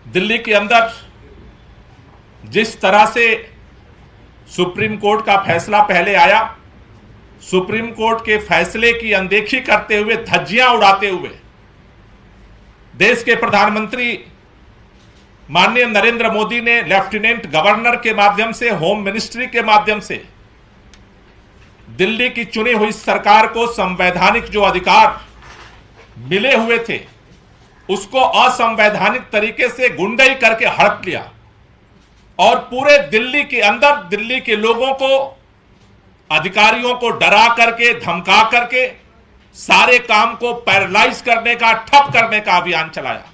दिल्ली के अंदर जिस तरह से सुप्रीम कोर्ट का फैसला पहले आया, सुप्रीम कोर्ट के फैसले की अनदेखी करते हुए, धज्जियां उड़ाते हुए देश के प्रधानमंत्री माननीय नरेंद्र मोदी ने लेफ्टिनेंट गवर्नर के माध्यम से, होम मिनिस्ट्री के माध्यम से दिल्ली की चुनी हुई सरकार को संवैधानिक जो अधिकार मिले हुए थे उसको असंवैधानिक तरीके से गुंडाई करके हड़प लिया और पूरे दिल्ली के अंदर दिल्ली के लोगों को, अधिकारियों को डरा करके, धमका करके सारे काम को पैरालाइज करने का, ठप करने का अभियान चलाया।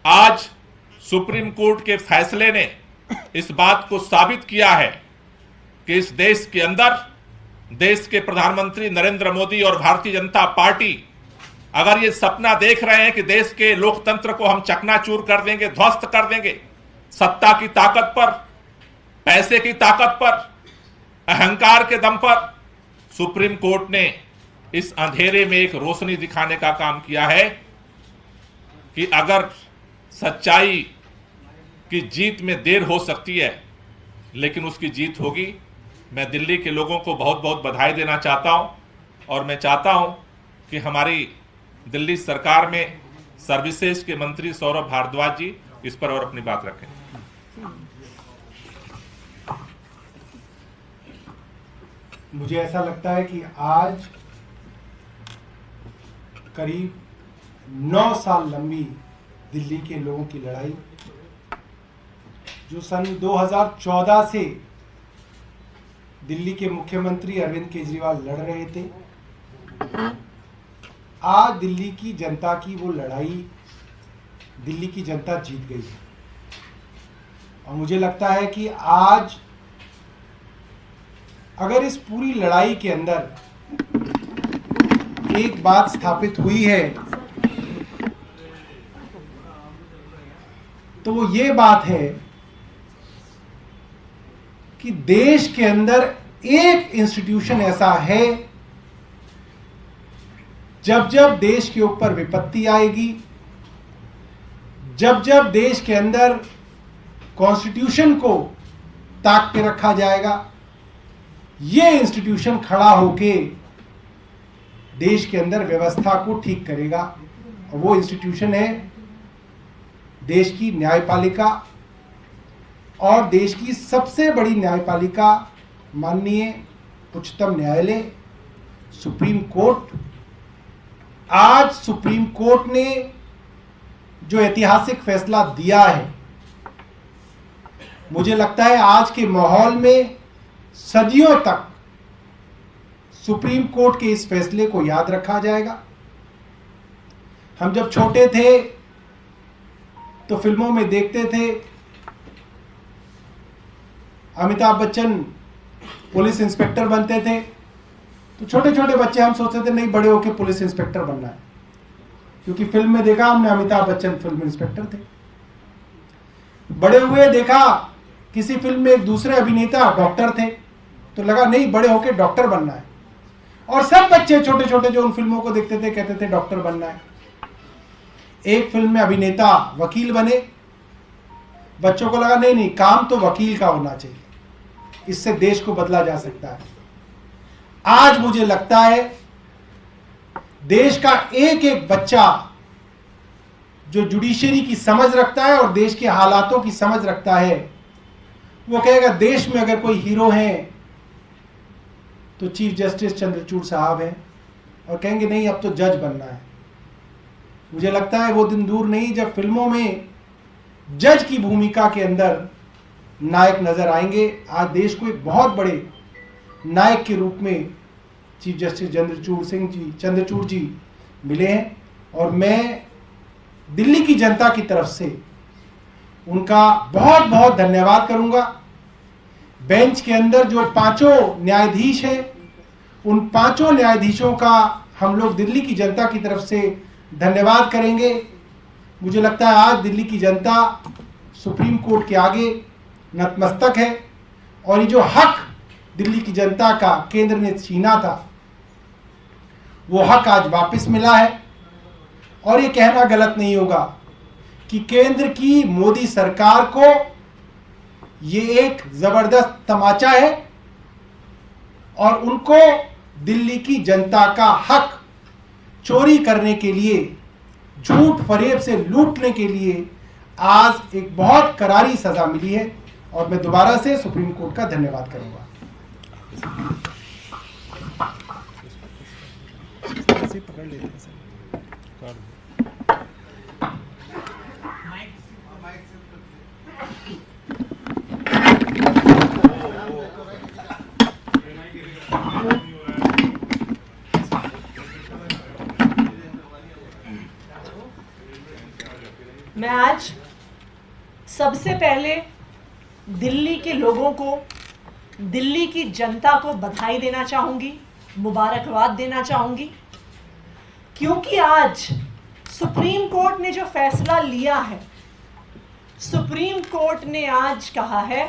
आज सुप्रीम कोर्ट के फैसले ने इस बात को साबित किया है कि इस देश के अंदर देश के प्रधानमंत्री नरेंद्र मोदी और भारतीय जनता पार्टी अगर ये सपना देख रहे हैं कि देश के लोकतंत्र को हम चकनाचूर कर देंगे, ध्वस्त कर देंगे, सत्ता की ताकत पर, पैसे की ताकत पर, अहंकार के दम पर, सुप्रीम कोर्ट ने इस अंधेरे में एक रोशनी दिखाने का काम किया है कि अगर सच्चाई की जीत में देर हो सकती है लेकिन उसकी जीत होगी। मैं दिल्ली के लोगों को बहुत बहुत बधाई देना चाहता हूं और मैं चाहता हूं कि हमारी दिल्ली सरकार में सर्विसेज के मंत्री सौरभ भारद्वाज जी इस पर और अपनी बात रखें। मुझे ऐसा लगता है कि आज करीब 9 साल लंबी दिल्ली के लोगों की लड़ाई, जो सन 2014 से दिल्ली के मुख्यमंत्री अरविंद केजरीवाल लड़ रहे थे, आज दिल्ली की जनता की वो लड़ाई दिल्ली की जनता जीत गई है। और मुझे लगता है कि आज अगर इस पूरी लड़ाई के अंदर एक बात स्थापित हुई है तो वो ये बात है कि देश के अंदर एक इंस्टीट्यूशन ऐसा है, जब जब देश के ऊपर विपत्ति आएगी, जब जब देश के अंदर कॉन्स्टिट्यूशन को ताक के रखा जाएगा, ये इंस्टीट्यूशन खड़ा होके देश के अंदर व्यवस्था को ठीक करेगा। और वो इंस्टीट्यूशन है देश की न्यायपालिका, और देश की सबसे बड़ी न्यायपालिका माननीय उच्चतम न्यायालय, सुप्रीम कोर्ट। आज सुप्रीम कोर्ट ने जो ऐतिहासिक फैसला दिया है, मुझे लगता है आज के माहौल में सदियों तक सुप्रीम कोर्ट के इस फैसले को याद रखा जाएगा। हम जब छोटे थे तो फिल्मों में देखते थे अमिताभ बच्चन पुलिस इंस्पेक्टर बनते थे, तो छोटे छोटे बच्चे हम सोचते थे नहीं बड़े होकर पुलिस इंस्पेक्टर बनना है, क्योंकि फिल्म में देखा हमने अमिताभ बच्चन फिल्म इंस्पेक्टर थे। बड़े हुए देखा किसी फिल्म में एक दूसरे अभिनेता डॉक्टर थे, तो लगा नहीं बड़े होकर डॉक्टर बनना है। और सब बच्चे छोटे छोटे जो उन फिल्मों को देखते थे कहते थे डॉक्टर बनना है। एक फिल्म में अभिनेता वकील बने, बच्चों को लगा नहीं नहीं काम तो वकील का होना चाहिए, इससे देश को बदला जा सकता है। आज मुझे लगता है देश का एक एक बच्चा जो जुडिशरी की समझ रखता है और देश के हालातों की समझ रखता है, वो कहेगा देश में अगर कोई हीरो है तो चीफ जस्टिस चंद्रचूड़ साहब हैं, और कहेंगे नहीं अब तो जज बनना है। मुझे लगता है वो दिन दूर नहीं जब फिल्मों में जज की भूमिका के अंदर नायक नजर आएंगे। आज देश को एक बहुत बड़े नायक के रूप में चीफ जस्टिस चंद्रचूड़ जी मिले हैं, और मैं दिल्ली की जनता की तरफ से उनका बहुत बहुत धन्यवाद करूंगा। बेंच के अंदर जो 5 न्यायाधीश हैं, उन 5 न्यायाधीशों का हम लोग दिल्ली की जनता की तरफ से धन्यवाद करेंगे। मुझे लगता है आज दिल्ली की जनता सुप्रीम कोर्ट के आगे नतमस्तक है, और ये जो हक दिल्ली की जनता का केंद्र ने छीना था, वो हक आज वापस मिला है। और ये कहना गलत नहीं होगा कि केंद्र की मोदी सरकार को ये एक जबरदस्त तमाचा है और उनको दिल्ली की जनता का हक चोरी करने के लिए, झूठ फरेब से लूटने के लिए आज एक बहुत करारी सजा मिली है। और मैं दोबारा से सुप्रीम कोर्ट का धन्यवाद करूंगा। पकड़ लेते हैं सर। मैं आज सबसे पहले दिल्ली के लोगों को, दिल्ली की जनता को बधाई देना चाहूंगी, मुबारकबाद देना चाहूंगी, क्योंकि आज सुप्रीम कोर्ट ने जो फैसला लिया है, सुप्रीम कोर्ट ने आज कहा है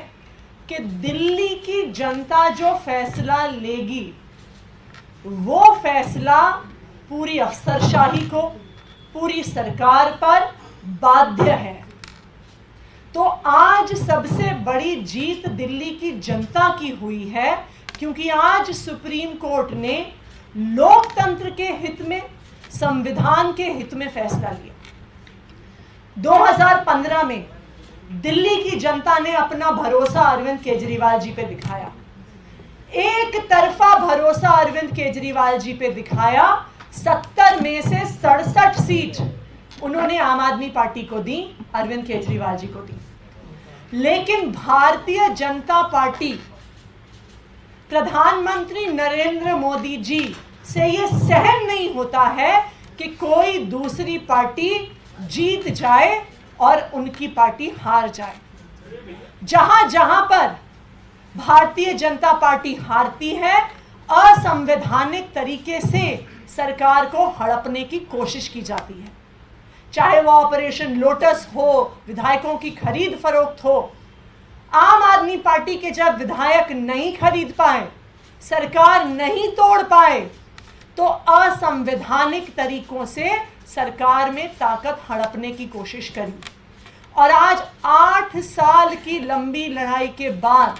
कि दिल्ली की जनता जो फैसला लेगी वो फैसला पूरी अफसरशाही को, पूरी सरकार पर बाध्य है। तो आज सबसे बड़ी जीत दिल्ली की जनता की हुई है, क्योंकि आज सुप्रीम कोर्ट ने लोकतंत्र के हित में, संविधान के हित में फैसला लिया। 2015 में दिल्ली की जनता ने अपना भरोसा अरविंद केजरीवाल जी पे दिखाया, एक तरफा भरोसा अरविंद केजरीवाल जी पे दिखाया। 70 में से 67 सीट उन्होंने आम आदमी पार्टी को दी, अरविंद केजरीवाल जी को दी। लेकिन भारतीय जनता पार्टी, प्रधानमंत्री नरेंद्र मोदी जी से यह सहन नहीं होता है कि कोई दूसरी पार्टी जीत जाए और उनकी पार्टी हार जाए। जहां जहां पर भारतीय जनता पार्टी हारती है, असंवैधानिक तरीके से सरकार को हड़पने की कोशिश की जाती है, चाहे वो ऑपरेशन लोटस हो, विधायकों की खरीद फरोख्त हो। आम आदमी पार्टी के जब विधायक नहीं खरीद पाए, सरकार नहीं तोड़ पाए, तो असंवैधानिक तरीकों से सरकार में ताकत हड़पने की कोशिश करी। और आज 8 साल की लंबी लड़ाई के बाद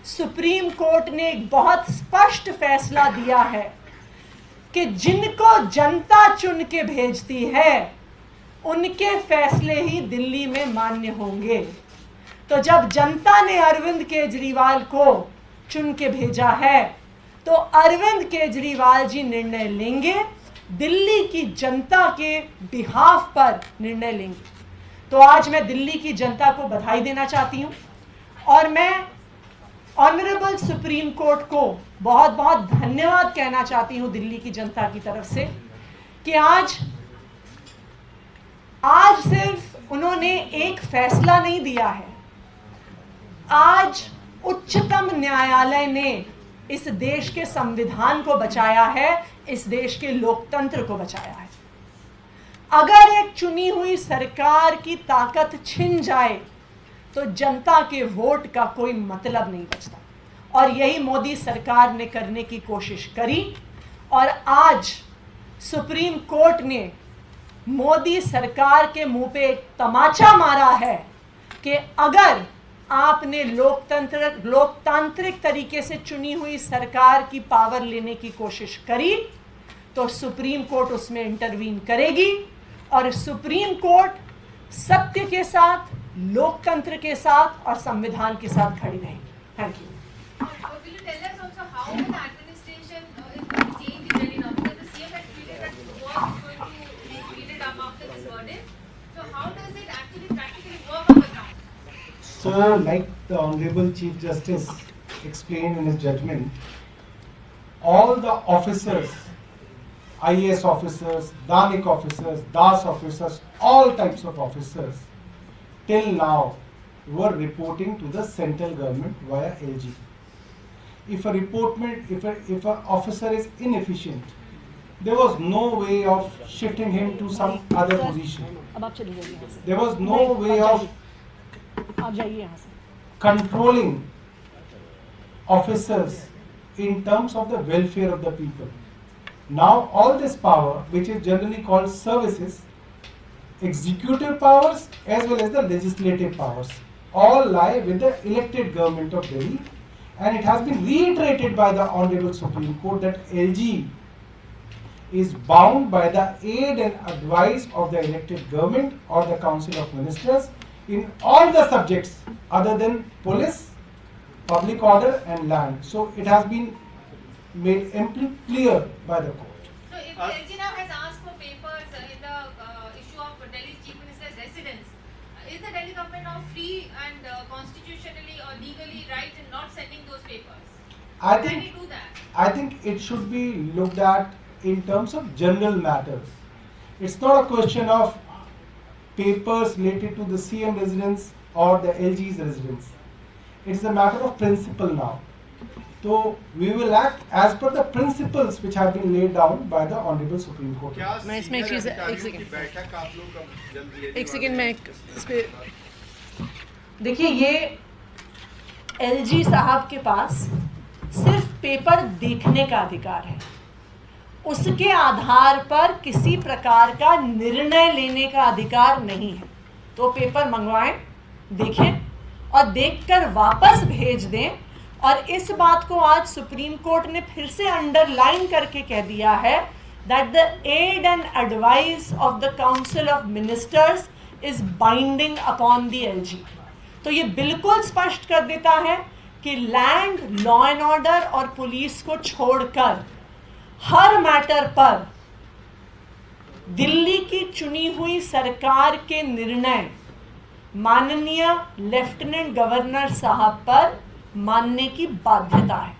सुप्रीम कोर्ट ने एक बहुत स्पष्ट फैसला दिया है कि जिनको जनता चुन के भेजती है उनके फैसले ही दिल्ली में मान्य होंगे। तो जब जनता ने अरविंद केजरीवाल को चुन के भेजा है, तो अरविंद केजरीवाल जी निर्णय लेंगे, दिल्ली की जनता के बिहाफ पर निर्णय लेंगे। तो आज मैं दिल्ली की जनता को बधाई देना चाहती हूं और मैं ऑनरेबल सुप्रीम कोर्ट को बहुत बहुत धन्यवाद कहना चाहती हूं दिल्ली की जनता की तरफ से कि आज सिर्फ उन्होंने एक फैसला नहीं दिया है, आज उच्चतम न्यायालय ने इस देश के संविधान को बचाया है, इस देश के लोकतंत्र को बचाया है। अगर एक चुनी हुई सरकार की ताकत छिन जाए तो जनता के वोट का कोई मतलब नहीं बचता, और यही मोदी सरकार ने करने की कोशिश करी। और आज सुप्रीम कोर्ट ने मोदी सरकार के मुंह पे एक तमाचा मारा है कि अगर आपने लोकतांत्रिक तरीके से चुनी हुई सरकार की पावर लेने की कोशिश करी तो सुप्रीम कोर्ट उसमें इंटरवीन करेगी, और सुप्रीम कोर्ट सत्य के साथ, लोकतंत्र के साथ और संविधान के साथ खड़ी रहेगी। Thank you. Will you tell us also how the administration is going to change in Delhi now? Because the CM had tweeted that work is going to be speeded up after this verdict. So how does it actually practically work on the ground? So, like the Honorable Chief Justice explained in his judgment, all the officers, IAS officers, Danik officers, Das officers, all types of officers, till now were reporting to the central government via LG. If an officer is inefficient, there was no way of shifting him to some other position. There was no way of controlling officers in terms of the welfare of the people. Now all this power, which is generally called services, executive powers as well as the legislative powers all lie with the elected government of Delhi, and it has been reiterated by the Honorable Supreme Court that LG is bound by the aid and advice of the elected government or the Council of Ministers in all the subjects other than police, public order and land. So it has been made amply clear by the court. So if the LG now has asked for papers in the issue of Delhi Chief Minister's residence, is the Delhi government now free and constitutionally or legally right in not sending those papers? Can it do that? I think it should be looked at in terms of general matters. It's not a question of papers related to the CM residence or the LG's residence. It's a matter of principle now. So we will act as per the principles which have been laid down by the Honorable Supreme Court. मैं इसमें एक चीज़ एक second मैं इस पे देखिए, ये LG साहब के पास सिर्फ पेपर देखने का अधिकार है, उसके आधार पर किसी प्रकार का निर्णय लेने का अधिकार नहीं है। तो पेपर मंगवाएं, देखें और देखकर वापस भेज दें। और इस बात को आज सुप्रीम कोर्ट ने फिर से अंडरलाइन करके कह दिया है that the aid and advice of the council of ministers is binding upon the LG. तो ये बिल्कुल स्पष्ट कर देता है कि लैंड, लॉ एंड ऑर्डर और पुलिस को छोड़कर हर मैटर पर दिल्ली की चुनी हुई सरकार के निर्णय माननीय लेफ्टिनेंट गवर्नर साहब पर मानने की बाध्यता है।